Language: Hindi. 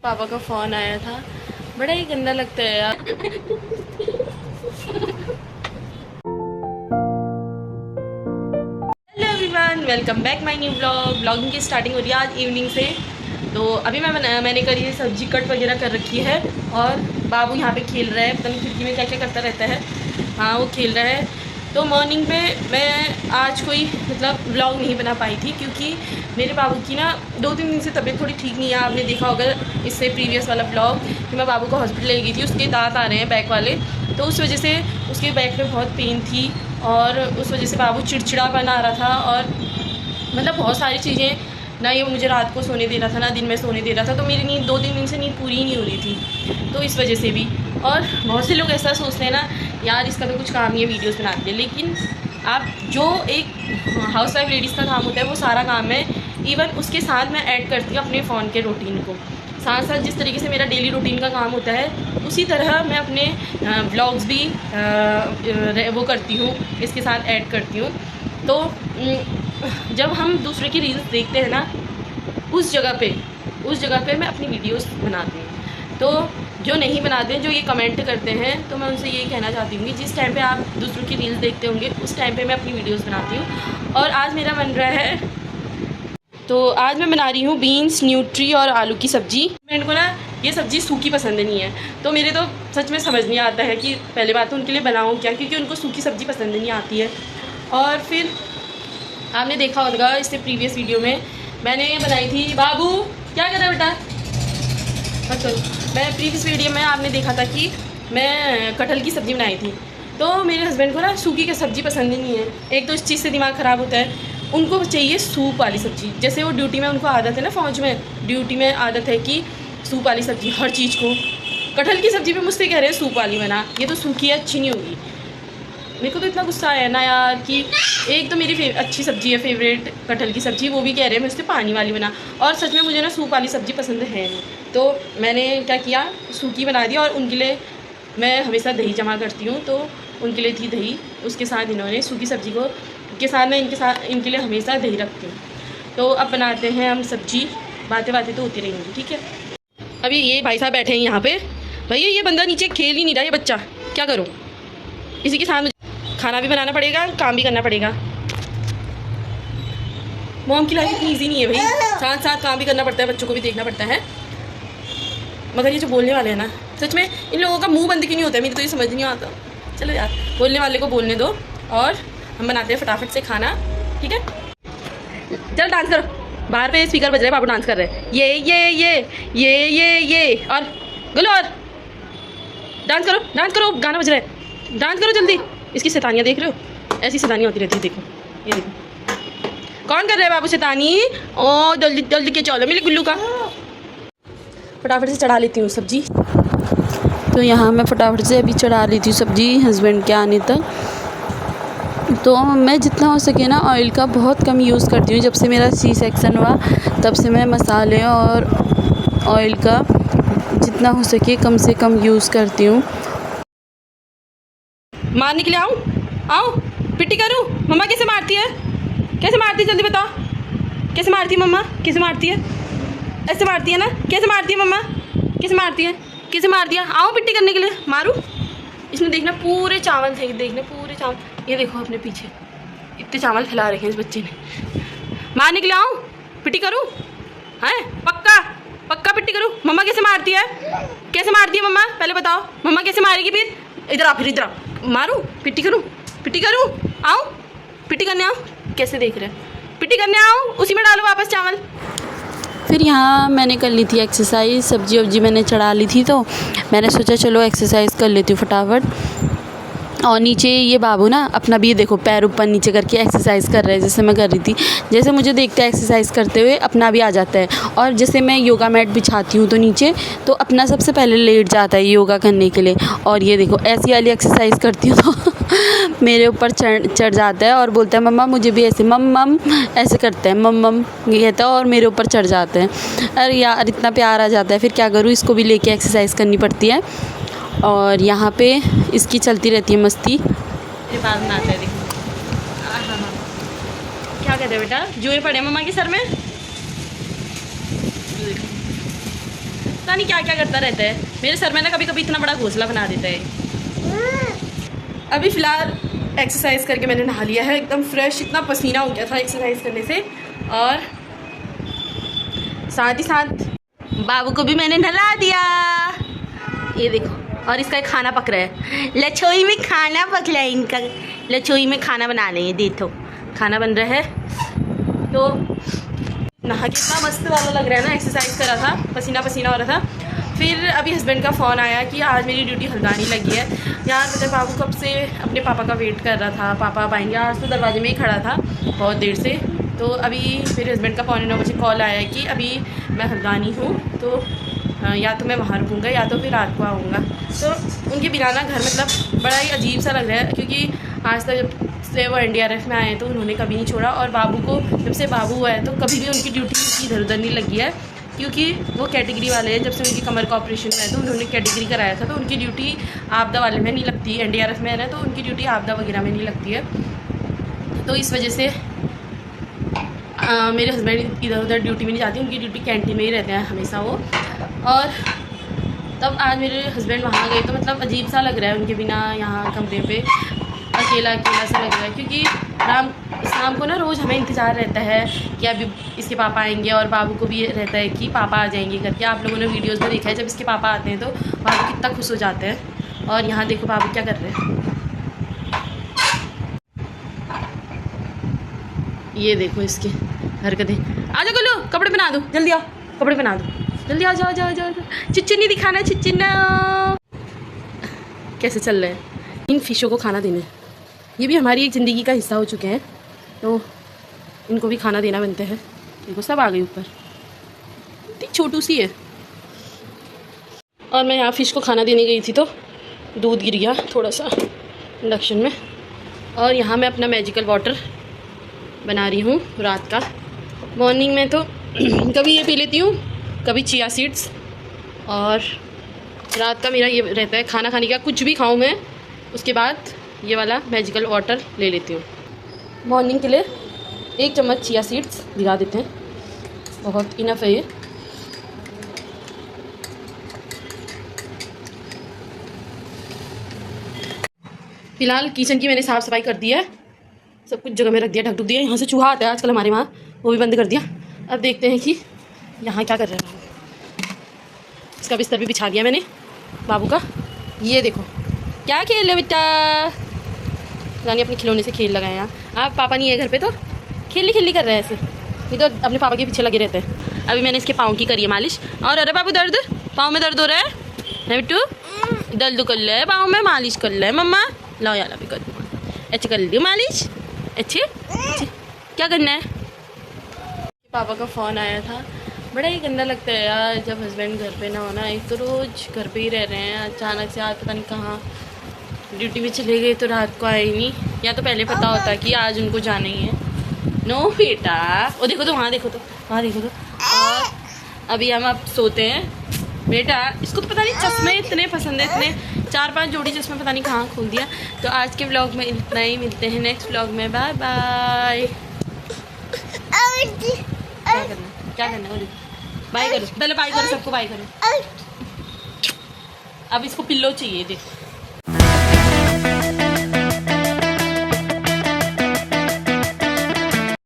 पापा का फ़ोन आया था, बड़ा ही गंदा लगता है यार। Hello everyone, welcome back my new blogging की स्टार्टिंग हो रही है आज इवनिंग से। तो अभी मैंने करी है सब्जी कट वगैरह कर रखी है और बाबू यहाँ पे खेल रहा है, पता नहीं खिड़की में क्या क्या करता रहता है। हाँ, वो खेल रहा है। तो मॉर्निंग पे मैं आज कोई व्लॉग नहीं बना पाई थी क्योंकि मेरे बाबू की ना 2-3 दिन से तबीयत थोड़ी ठीक नहीं है। आपने देखा होगा इससे प्रीवियस वाला ब्लॉग कि मैं बाबू को हॉस्पिटल ले गई थी, उसके दांत आ रहे हैं बैक वाले, तो उस वजह से उसके बैक में बहुत पेन थी और उस वजह से बाबू चिड़चिड़ापन आ रहा था और बहुत सारी चीज़ें, ना ये मुझे रात को सोने दे रहा था ना दिन में सोने दे रहा था। तो मेरी नींद 2-3 दिन से नींद पूरी ही नहीं हो रही थी, तो इस वजह से भी। और बहुत से लोग ऐसा सोचते हैं ना, यार इसका तो कुछ काम ही है वीडियोस बनाते हैं, लेकिन आप जो एक हाउस वाइफ लेडीज़ का काम होता है वो सारा काम है। इवन उसके साथ मैं ऐड करती हूँ अपने फ़ोन के रूटीन को, साथ साथ जिस तरीके से मेरा डेली रूटीन का काम होता है उसी तरह मैं अपने व्लॉग्स भी वो करती हूँ, इसके साथ ऐड करती हूँ। तो जब हम दूसरे की रील्स देखते हैं ना, उस जगह पे मैं अपनी वीडियोस बनाती हूँ। तो जो नहीं बनाते, जो ये कमेंट करते हैं, तो मैं उनसे यही कहना चाहती हूँ कि जिस टाइम पे आप दूसरों की रील्स देखते होंगे उस टाइम पे मैं अपनी वीडियोस बनाती हूँ। और आज मेरा बन रहा है, तो आज मैं बना रही हूँ बीन्स, न्यूट्री और आलू की सब्ज़ी। मेरे को ना ये सब्ज़ी सूखी पसंद नहीं है, तो मेरे तो सच में समझ नहीं आता है कि पहले बात तो उनके लिए बनाऊँ क्या, क्योंकि उनको सूखी सब्ज़ी पसंद नहीं आती है। और फिर आपने देखा होगा इससे प्रीवियस वीडियो में मैंने ये बनाई थी। बाबू क्या कर रहा है बेटा, मत करो। मैं प्रीवियस वीडियो में आपने देखा था कि मैं कटहल की सब्ज़ी बनाई थी। तो मेरे हस्बैंड को ना सूखी की सब्ज़ी पसंद ही नहीं है। एक तो इस चीज़ से दिमाग ख़राब होता है, उनको चाहिए सूप वाली सब्ज़ी। जैसे वो ड्यूटी में, उनको आदत है ना, फ़ौज में ड्यूटी में आदत है कि सूप वाली सब्ज़ी हर चीज़ को। कटहल की सब्ज़ी पे मुझसे कह रहे हैं सूप वाली बना, ये तो सूखी है, अच्छी नहीं होगी। मेरे को तो इतना गुस्सा आया ना यार कि एक तो मेरी अच्छी सब्ज़ी है फेवरेट कटहल की सब्ज़ी, वो भी कह रहे हैं मुझसे पानी वाली बना। और सच में मुझे ना सूप वाली सब्ज़ी पसंद है नहीं, तो मैंने क्या किया, सूखी बना दी। और उनके लिए मैं हमेशा दही जमा करती हूँ, तो उनके लिए थी दही, उसके साथ इन्होंने सूखी सब्ज़ी को के साथ मैं इनके लिए हमेशा दही रखती हूँ। तो अब बनाते हैं हम सब्ज़ी, बातें तो होती रहेंगी, ठीक है। अभी ये भाई साहब बैठे हैं यहाँ पे। भैया ये बंदा नीचे खेल ही नहीं रहा, ये बच्चा, क्या करूँ। इसी के साथ खाना भी बनाना पड़ेगा, काम भी करना पड़ेगा। मॉम की लाइफ इतनी ईजी नहीं है भाई, साथ साथ काम भी करना पड़ता है, बच्चों को भी देखना पड़ता है। मगर ये जो बोलने वाले हैं ना, सच में इन लोगों का मुंह बंद क्यों नहीं होता है, मेरी तो ये समझ नहीं आता। चलो यार, बोलने वाले को बोलने दो और हम बनाते हैं फटाफट से खाना, ठीक है। चलो डांस करो, बाहर पे स्पीकर बज रहे हैं, बाबू डांस कर रहे हैं। ये और बोलो, और डांस करो, गाना बज रहा है, डांस करो जल्दी। इसकी शैतानियाँ देख रहे हो, ऐसी शैतानियाँ होती रहती है। देखो, ये देखो कौन कर रहा है बाबू शैतानी। ओ जल्दी जल्दी के चलो, मिले गुल्लू का। फटाफट से चढ़ा लेती हूँ सब्जी। तो यहाँ मैं फटाफट से अभी चढ़ा लेती हूँ सब्जी हस्बैंड के आने तक। तो मैं जितना हो सके ना ऑयल का बहुत कम यूज़ करती हूँ। जब से मेरा सी सेक्शन हुआ तब से मैं मसाले और ऑयल का जितना हो सके कम से कम यूज़ करती हूँ। मारने के लिए आऊँ पिट्टी करूँ। मम्मा कैसे मारती है, कैसे मारती है, जल्दी बताओ, कैसे मारती है मम्मा, कैसे मारती है, ऐसे मारती है ना, कैसे मारती है मम्मा, कैसे मारती है, आऊँ पिट्टी करने के लिए, मारूँ। इसमें देखना पूरे चावल थे, देखना पूरे चावल, ये देखो अपने पीछे इतने चावल फैला रखे हैं इस बच्चे ने। मारने के लिए आऊँ, पिट्टी करूँ, हैं पक्का पिट्टी करूँ। मम्मा कैसे मारती है मम्मा, पहले बताओ मम्मा कैसे मारेगी। फिर इधर आ, मारूँ, पिट्टी करूँ, आऊँ पिट्टी करने, आऊँ, कैसे देख रहे हैं, पिट्टी करने आऊँ, उसी में डालो वापस चावल। फिर यहाँ मैंने कर ली थी एक्सरसाइज, सब्जी वब्जी मैंने चढ़ा ली थी, तो मैंने सोचा चलो एक्सरसाइज कर लेती हूँ फटाफट। और नीचे ये बाबू ना अपना भी देखो पैर ऊपर नीचे करके एक्सरसाइज कर रहे हैं, जैसे मैं कर रही थी। जैसे मुझे देखते हैं एक्सरसाइज करते हुए अपना भी आ जाता है। और जैसे मैं योगा मैट बिछाती हूँ तो नीचे, तो अपना सबसे पहले लेट जाता है योगा करने के लिए। और ये देखो ऐसी वाली एक्सरसाइज करती हूँ तो मेरे ऊपर चढ़ जाता है और बोलता है मम्मा मुझे भी ऐसे, मम ऐसे करते हैं, मम ये कहता है और मेरे ऊपर चढ़ जाते हैं। अरे यार इतना प्यार आ जाता है, फिर क्या करूँ, इसको भी लेके एक्सरसाइज करनी पड़ती है। और यहाँ पे इसकी चलती रहती है मस्ती। मेरे पास में आता है, देखो क्या कहते हैं बेटा, जुए पड़े मम्मा के सर में। पता नहीं क्या क्या करता रहता है। मेरे सर में ना कभी कभी इतना बड़ा घोंसला बना देता है। अभी फ़िलहाल एक्सरसाइज करके मैंने नहा लिया है, एकदम फ्रेश, इतना पसीना हो गया था एक्सरसाइज करने से। और साथ ही साथ बाबू को भी मैंने नहला दिया, ये देखो। और इसका एक खाना पक रहा है, लछोई में खाना पक रहा है इनका। लछोई में खाना बना रहे हैं, देखो खाना बन रहा है। तो नहा के इतना मस्त वाला लग रहा है ना, एक्सरसाइज कर रहा था, पसीना पसीना हो रहा था। फिर अभी हस्बैंड का फ़ोन आया कि आज मेरी ड्यूटी हल्द्वानी लगी है। यार मतलब बाबू कब से अपने पापा का वेट कर रहा था, पापा अब आएंगे। आज तो दरवाजे में ही खड़ा था बहुत देर से। तो अभी फिर हस्बैंड का 9:45 बजे कॉल आया कि अभी मैं हल्द्वानी हूँ, तो या तो मैं वहाँ रुकूँगा या तो फिर रात को आऊँगा। तो उनके बिना ना घर मतलब बड़ा ही अजीब सा लग रहा है, क्योंकि आज तक जब से वो NDRF में आए तो उन्होंने कभी नहीं छोड़ा। और बाबू को जब से बाबू हुआ है तो कभी भी उनकी ड्यूटी इधर उधर नहीं लगी है, क्योंकि वो कैटेगरी वाले हैं। जब से उनकी कमर का ऑपरेशन हुआ है तो उन्होंने कैटेगरी कराया था, तो उनकी ड्यूटी आपदा वाले में नहीं लगती। NDRF में है ना, तो उनकी ड्यूटी आपदा वगैरह में नहीं लगती है। तो इस वजह से मेरे हस्बैंड इधर उधर ड्यूटी में नहीं जाती, उनकी ड्यूटी कैंटीन में ही रहते हैं हमेशा वो। और तब आज मेरे हस्बैंड वहाँ गए तो मतलब अजीब सा लग रहा है उनके बिना यहाँ कमरे पे, अकेला अकेला सा लग रहा है। क्योंकि शाम को ना रोज़ हमें इंतज़ार रहता है कि अभी इसके पापा आएंगे, और बाबू को भी रहता है कि पापा आ जाएंगे करके। आप लोगों ने वीडियोस में देखा है, जब इसके पापा आते हैं तो बाबू कितना खुश हो जाते हैं। और यहाँ देखो बाबू क्या कर रहे हैं, ये देखो इसकी हरकतें। आ जाओ गोलू, कपड़े पहना दो, जल्दी आओ, कपड़े पहना दो, जल्दी आ जाओ जाओ जाओ। चिच्चिनी दिखाना, चिच्चिना कैसे चल रहा है। इन फिशों को खाना देना, ये भी हमारी एक ज़िंदगी का हिस्सा हो चुके हैं, तो इनको भी खाना देना बनता है। देखो सब आ गई ऊपर, इतनी छोटू सी है। और मैं यहाँ फ़िश को खाना देने गई थी तो दूध गिर गया थोड़ा सा इंडक्शन में। और यहाँ मैं अपना मैजिकल वाटर बना रही हूँ रात का। मॉर्निंग में तो कभी ये पी लेती हूँ, कभी चिया सीड्स। और रात का मेरा ये रहता है खाना खाने का, कुछ भी खाऊँ मैं उसके बाद ये वाला मैजिकल वाटर ले लेती हूँ। मॉर्निंग के लिए 1 चम्मच चिया सीड्स भिगा देते हैं, बहुत इनफ है ये। फिलहाल किचन की मैंने साफ़ सफाई कर दी है, सब कुछ जगह में रख दिया, ढक दिया। यहाँ से चूहा आता है आजकल हमारे वहाँ, वो भी बंद कर दिया। अब देखते हैं कि यहाँ क्या कर रहे हैं। इसका बिस्तर भी बिछा दिया मैंने बाबू का। ये देखो क्या खेल रहे बेटा, रानी अपने खिलौने से खेल लगाए। यहाँ आप पापा नहीं है घर पे तो खेली कर रहे हैं ऐसे, ये तो अपने पापा के पीछे लगे रहते हैं। अभी मैंने इसके पाँव की करी है मालिश। और अरे बाबू दर्द, पाँव में दर्द हो रहा है बेटू, दर्द कर ले पाँव में, मालिश कर ले मम्मा, लाओ यार अभी कर दूँ, अच्छे कर ली मालिश, अच्छे क्या करना है। पापा का फ़ोन आया था, बड़ा ही गंदा लगता है यार जब हस्बैंड घर पे ना होना। एक तो रोज़ घर पे ही रह रहे हैं, अचानक से आज पता नहीं कहाँ ड्यूटी में चले गए, तो रात को आए नहीं, या तो पहले पता होता कि आज उनको जाना ही है। नो बेटा, वो देखो तो वहाँ देखो तो, वहाँ देखो तो। और अभी हम अब सोते हैं बेटा। इसको तो पता नहीं चश्मे इतने पसंद है, इतने 4-5 जोड़ी चश्मे पता नहीं कहाँ खोल दिया। तो आज के व्लॉग में इतना ही, मिलते हैं नेक्स्ट व्लॉग में, बाय बाय। क्या करना है बाय करो, पहले बाय करो, सबको बाय करो। अब इसको पिल्लो चाहिए, देखो